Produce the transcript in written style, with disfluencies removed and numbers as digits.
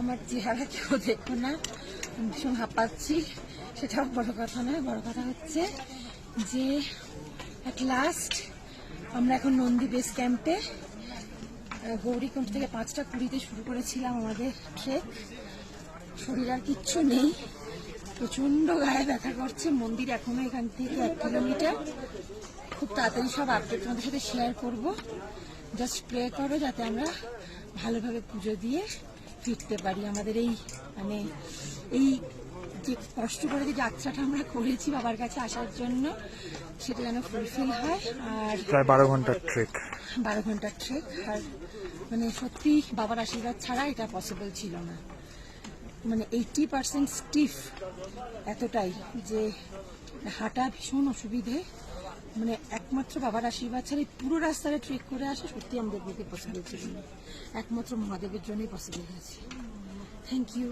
আমার চেহারা কেউ দেখো না, ভীষণ হাঁপাচ্ছি, সেটাও বড় কথা নয়। বড় কথা হচ্ছে যে অ্যাট লাস্ট আমরা এখন নন্দী বেস ক্যাম্পে। গৌরীকুণ্ড থেকে 5:20 শুরু করেছিলাম আমাদের ট্রেক। শরীর আর কিচ্ছু নেই, প্রচন্ড গায়ে ব্যথা করছে। মন্দির এখনো এখান থেকে 1 কিলোমিটার। খুব তাড়াতাড়ি সব আপডেট তোমাদের সাথে শেয়ার করব। জাস্ট প্রে করো যাতে আমরা ভালোভাবে পুজো দিয়ে ফিরতে পারি। আমাদের এই এই যে কষ্ট করে যে যাত্রাটা আমরা করেছি বাবার কাছে আসার জন্য, সেটা যেন ফুলফিল হয়। আর প্রায় 12 ঘন্টার ট্রেক। 12 ঘন্টার ট্রেক। আর সত্যি বাবার আশীর্বাদ ছাড়া এটা পসিবল ছিল না। 80% স্টিফ, এতটাই যে হাঁটা ভীষণ অসুবিধে। একমাত্র বাবার আশীর্বাদ ছাড়া এই পুরো রাস্তাটা ট্রেক করে আসা সত্যি আমাদের পক্ষে পসিবল ছিল না। একমাত্র মহাদেবের জন্যই পসিবল হয়েছে। Thank you.